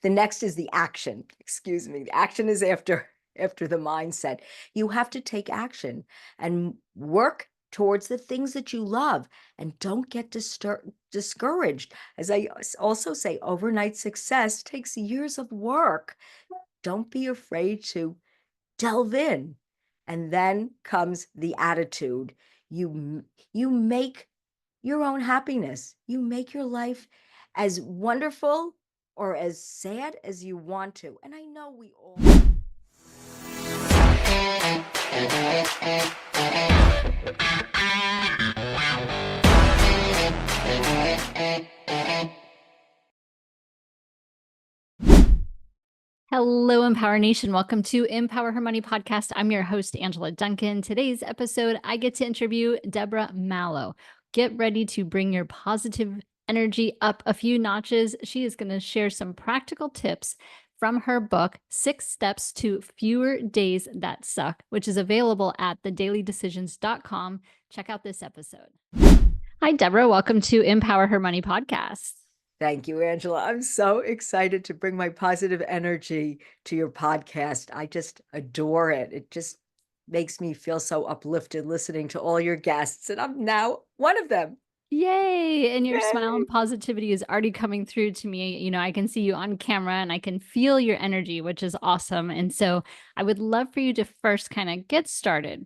The next is the action. Excuse me. The action is after the mindset. You have to take action and work towards the things that you love, and don't get discouraged. As I also say, overnight success takes years of work. Don't be afraid to delve in. And then comes the attitude. You make your own happiness. You make your life as wonderful or as sad as you want to. And I know we all. Hello, Empower Nation. Welcome to Empower Her Money podcast. I'm your host, Angela Duncan. Today's episode, I get to interview Deborah Mallow. Get ready to bring your positive energy up a few notches. She is going to share some practical tips from her book, 6 Steps to Fewer Days That Suck, which is available at thedailydecisions.com. Check out this episode. Hi, Deborah. Welcome to Empower Her Money podcast. Thank you, Angela. I'm so excited to bring my positive energy to your podcast. I just adore it. It just makes me feel so uplifted listening to all your guests, and I'm now one of them. Yay. And your smile Yay. and positivity is already coming through to me. You know, I can see you on camera and I can feel your energy, which is awesome. And so I would love for you to first kind of get started.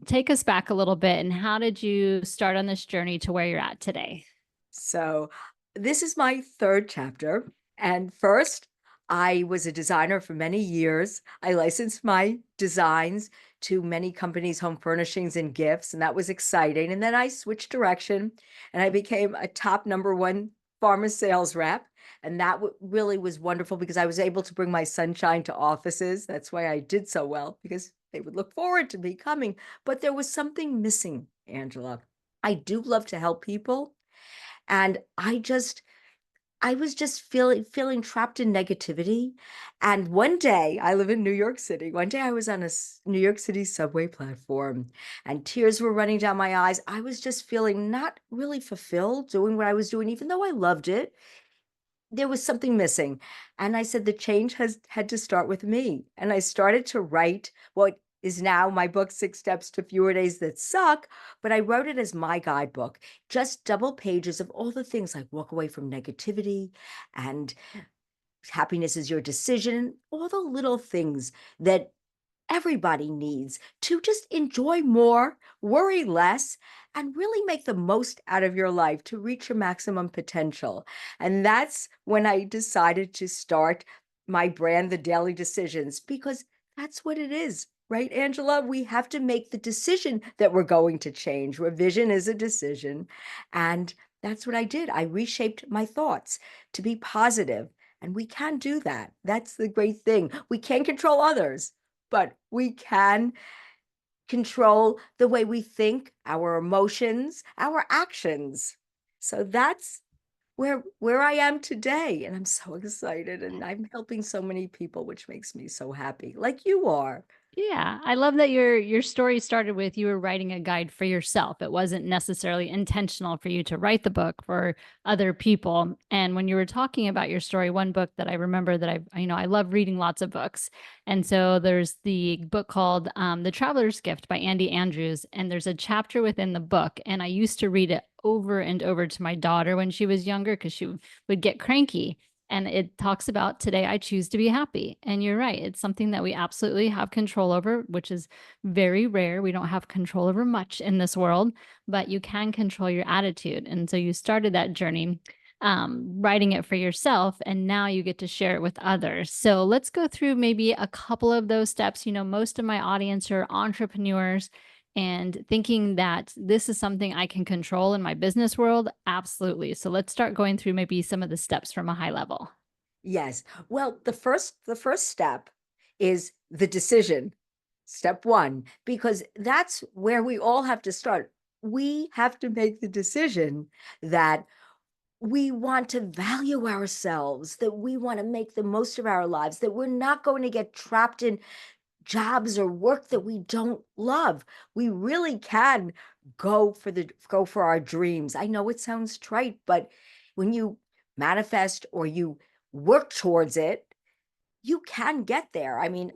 Take us back a little bit. And how did you start on this journey to where you're at today? So this is my 3rd chapter. And first, I was a designer for many years. I licensed my designs to many companies, home furnishings and gifts, and that was exciting. And then I switched direction and I became a top #1 pharma sales rep. And that really was wonderful because I was able to bring my sunshine to offices. That's why I did so well, because they would look forward to me coming. But there was something missing, Angela. I do love to help people. And I was just feeling trapped in negativity. And one day, I live in New York City. One day I was on a New York City subway platform and tears were running down my eyes. I was just feeling not really fulfilled doing what I was doing, even though I loved it. There was something missing. And I said, the change had to start with me. And I started to write what is now my book, 6 Steps to Fewer Days That Suck. But I wrote it as my guidebook, just double pages of all the things like walk away from negativity and happiness is your decision, all the little things that everybody needs to just enjoy more, worry less, and really make the most out of your life to reach your maximum potential. And that's when I decided to start my brand, The Daily Decisions, because that's what it is, right, Angela? We have to make the decision that we're going to change. Revision is a decision. And that's what I did. I reshaped my thoughts to be positive. And we can do that. That's the great thing. We can't control others, but we can control the way we think, our emotions, our actions. So that's where I am today. And I'm so excited. And I'm helping so many people, which makes me so happy, like you are. Yeah, I love that your story started with you were writing a guide for yourself. It wasn't necessarily intentional for you to write the book for other people. And when you were talking about your story, one book that I remember that I love reading lots of books. And so there's the book called The Traveler's Gift by Andy Andrews. And there's a chapter within the book. And I used to read it over and over to my daughter when she was younger because she would get cranky. And it talks about today, I choose to be happy. And you're right. It's something that we absolutely have control over, which is very rare. We don't have control over much in this world, but you can control your attitude. And so you started that journey writing it for yourself, and now you get to share it with others. So let's go through maybe a couple of those steps. You know, most of my audience are entrepreneurs and thinking that this is something I can control in my business world. Absolutely. So let's start going through maybe some of the steps from a high level. Yes. Well, the first step is the decision. Step 1, because that's where we all have to start. We have to make the decision that we want to value ourselves, that we want to make the most of our lives, that we're not going to get trapped in jobs or work that we don't love. We really can go for our dreams. I know it sounds trite, but when you manifest or you work towards it, you can get there. I mean,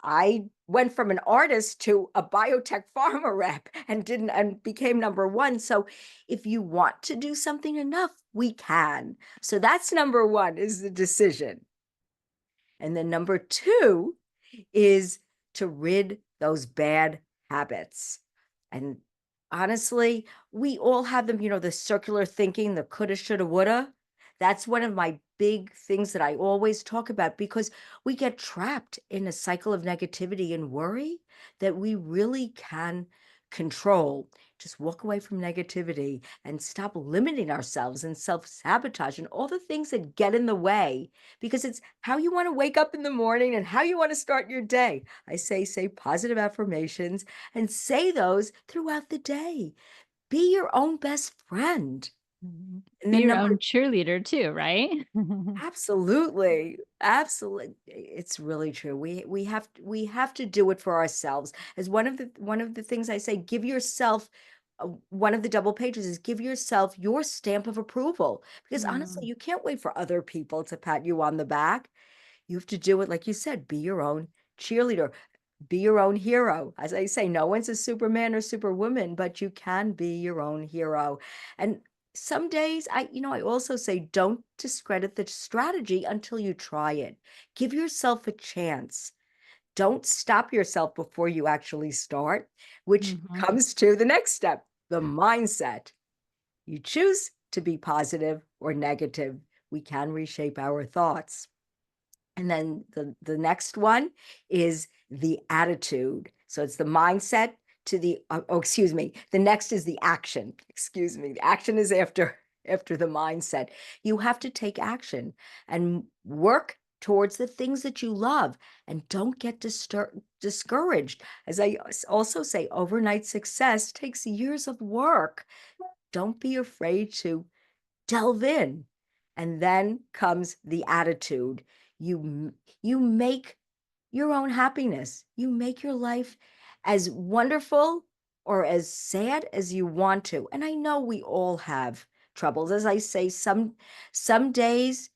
I went from an artist to a biotech pharma rep and didn't and became number one. So if you want to do something enough, we can. So that's number one, is the decision. And then number two is to rid those bad habits. And honestly, we all have them, the circular thinking, the coulda, shoulda, woulda. That's one of my big things that I always talk about, because we get trapped in a cycle of negativity and worry that we really can control. Just walk away from negativity and stop limiting ourselves and self-sabotage and all the things that get in the way, because it's how you want to wake up in the morning and how you want to start your day. I say positive affirmations and say those throughout the day. Be your own best friend. Mhm. And Be then your number own cheerleader too, right? absolutely, absolutely, it's really true. We have to do it for ourselves. As one of the things I say, give yourself one of the double pages is give yourself your stamp of approval, because honestly, Mm. you can't wait for other people to pat you on the back. You have to do it, like you said, be your own cheerleader, be your own hero. As I say, no one's a Superman or Superwoman, but you can be your own hero. And some days I also say, don't discredit the strategy until you try it. Give yourself a chance. Don't stop yourself before you actually start, which Mhm. comes to the next step, the mindset. You choose to be positive or negative. We can reshape our thoughts. And then the next one is the attitude. So it's the mindset to the excuse me. The next is the action. Excuse me. The action is after the mindset. You have to take action and work towards the things that you love, and don't get discouraged. As I also say, overnight success takes years of work. Don't be afraid to delve in. And then comes the attitude. You make your own happiness. You make your life as wonderful or as sad as you want to. And I know we all have troubles. As I say, some days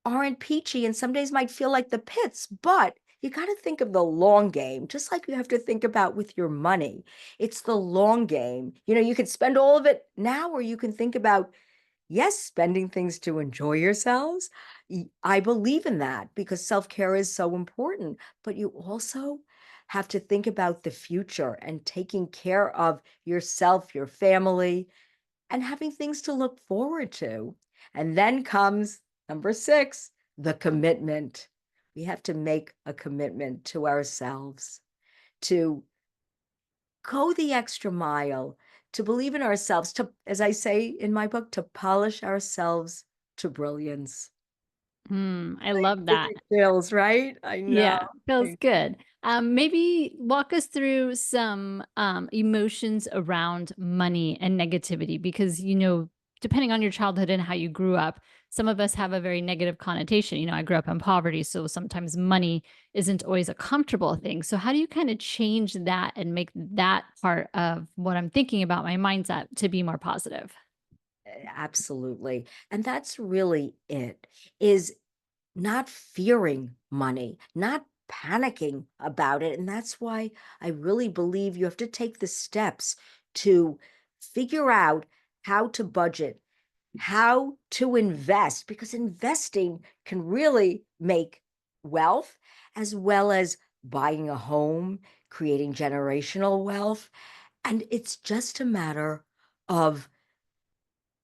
aren't peachy and some days might feel like the pits, but you got to think of the long game, just like you have to think about with your money. It's the long game. You could spend all of it now, or you can think about, yes, spending things to enjoy yourselves. I believe in that because self-care is so important, but you also have to think about the future and taking care of yourself, your family, and having things to look forward to. And then comes number six, the commitment. We have to make a commitment to ourselves to go the extra mile, to believe in ourselves, to, as I say in my book, to polish ourselves to brilliance. I Like, love give that. me chills, right? I know. Yeah, feels good. Maybe walk us through some emotions around money and negativity, because, depending on your childhood and how you grew up, some of us have a very negative connotation. I grew up in poverty, so sometimes money isn't always a comfortable thing. So, how do you kind of change that and make that part of what I'm thinking about my mindset to be more positive? Absolutely. And that's really it, is not fearing money, not panicking about it. And that's why I really believe you have to take the steps to figure out how to budget, how to invest, because investing can really make wealth, as well as buying a home, creating generational wealth. And it's just a matter of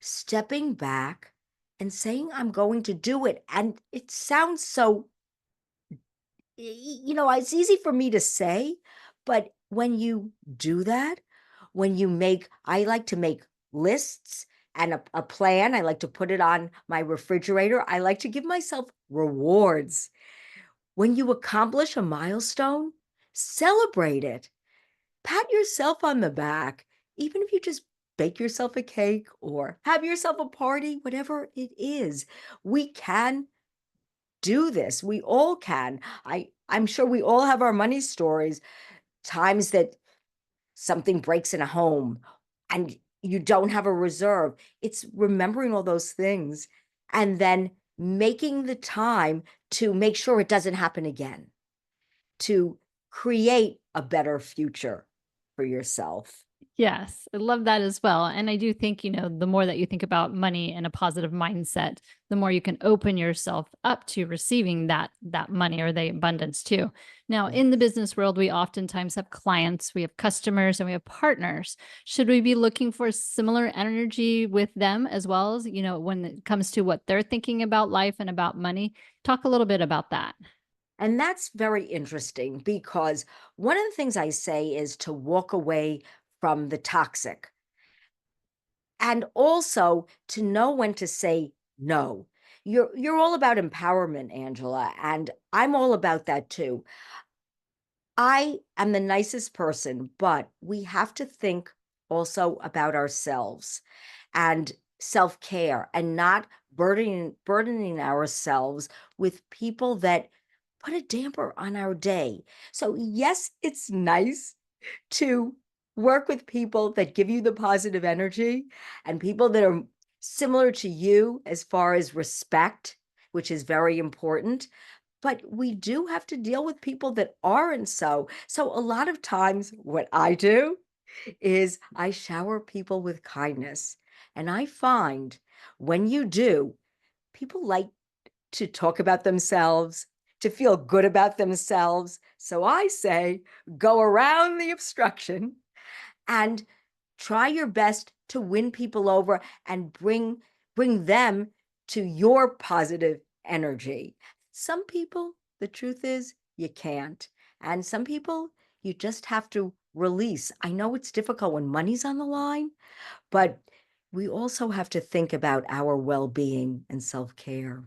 stepping back and saying, I'm going to do it. And it sounds so, it's easy for me to say, but when you do that, when you make, I like to make lists and a plan. I like to put it on my refrigerator. I like to give myself rewards. When you accomplish a milestone, celebrate it. Pat yourself on the back, even if you just bake yourself a cake or have yourself a party, whatever it is. We can do this. We all can. I'm sure we all have our money stories, times that something breaks in a home and you don't have a reserve. It's remembering all those things and then making the time to make sure it doesn't happen again, to create a better future for yourself. Yes, I love that as well. And I do think, the more that you think about money in a positive mindset, the more you can open yourself up to receiving that money or the abundance too. Now, Yeah. in the business world, we oftentimes have clients, we have customers, and we have partners. Should we be looking for similar energy with them as well as, when it comes to what they're thinking about life and about money? Talk a little bit about that. And that's very interesting because one of the things I say is to walk away from the toxic and also to know when to say no. You're all about empowerment, Angela, and I'm all about that too. I am the nicest person, but we have to think also about ourselves and self-care and not burdening ourselves with people that put a damper on our day. So yes, it's nice to work with people that give you the positive energy and people that are similar to you as far as respect, which is very important. But we do have to deal with people that aren't so. So a lot of times, what I do is I shower people with kindness. And I find when you do, people like to talk about themselves, to feel good about themselves. So I say, go around the obstruction and try your best to win people over and bring them to your positive energy. Some people, the truth is, you can't. And some people, you just have to release. I know it's difficult when money's on the line, but we also have to think about our well-being and self-care.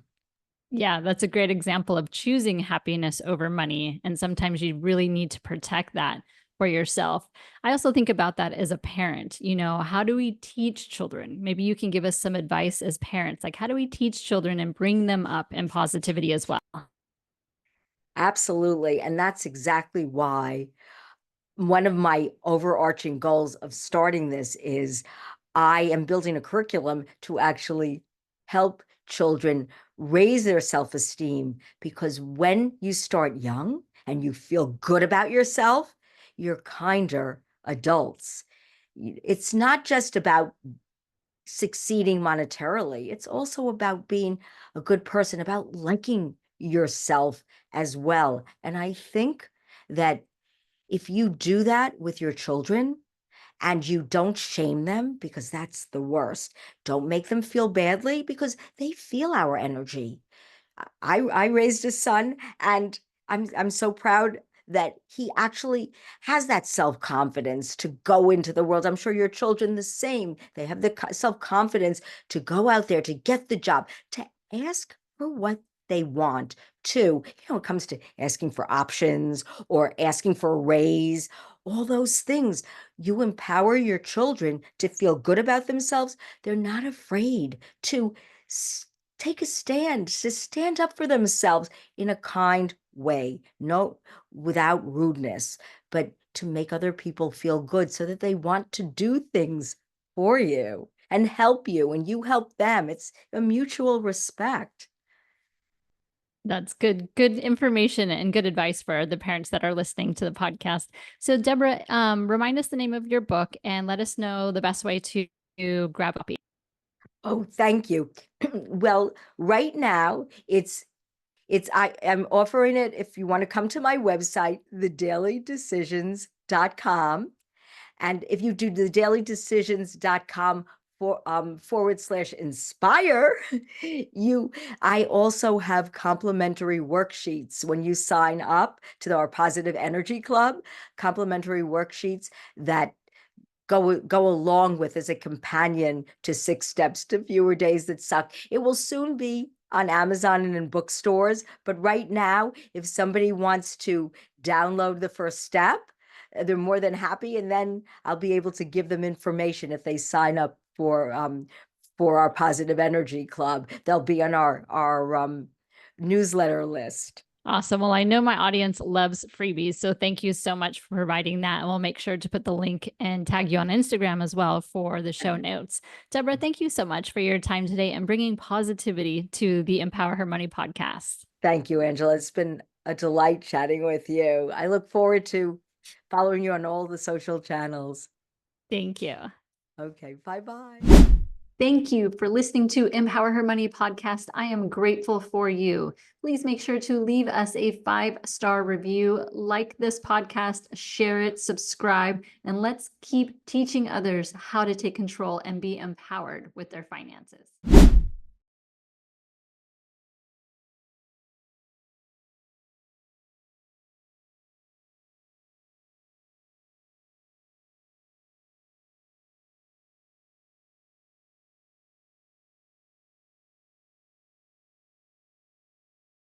Yeah, that's a great example of choosing happiness over money. And sometimes you really need to protect that for yourself. I also think about that as a parent. How do we teach children? Maybe you can give us some advice as parents. Like, how do we teach children and bring them up in positivity as well? Absolutely. And that's exactly why one of my overarching goals of starting this is I am building a curriculum to actually help children raise their self-esteem because when you start young and you feel good about yourself, you're kinder adults. It's not just about succeeding monetarily, it's also about being a good person, about liking yourself as well. And I think that if you do that with your children and you don't shame them, because that's the worst, don't make them feel badly because they feel our energy. I raised a son and I'm so proud that he actually has that self-confidence to go into the world. I'm sure your children the same. They have the self-confidence to go out there, to get the job, to ask for what they want too. It comes to asking for options or asking for a raise, all those things. You empower your children to feel good about themselves. They're not afraid to take a stand, to stand up for themselves in a kind way, no, without rudeness, but to make other people feel good so that they want to do things for you and help you and you help them. It's a mutual respect. That's good information and good advice for the parents that are listening to the podcast. So, Deborah, remind us the name of your book and let us know the best way to grab a copy. Oh, thank you. Well, right now I am offering it if you want to come to my website, thedailydecisions.com. And if you do thedailydecisions.com /inspire, I also have complimentary worksheets when you sign up to our Positive Energy Club, complimentary worksheets that go along with as a companion to 6 Steps to Fewer Days That Suck. It will soon be on Amazon and in bookstores, but right now, if somebody wants to download the first step, they're more than happy, and then I'll be able to give them information if they sign up for our Positive Energy Club. They'll be on our newsletter list. Awesome. Well, I know my audience loves freebies. So thank you so much for providing that. And we'll make sure to put the link and tag you on Instagram as well for the show notes. Deborah, thank you so much for your time today and bringing positivity to the Empower Her Money podcast. Thank you, Angela. It's been a delight chatting with you. I look forward to following you on all the social channels. Thank you. Okay, bye-bye. Thank you for listening to Empower Her Money podcast. I am grateful for you. Please make sure to leave us a 5-star review, like this podcast, share it, subscribe, and let's keep teaching others how to take control and be empowered with their finances.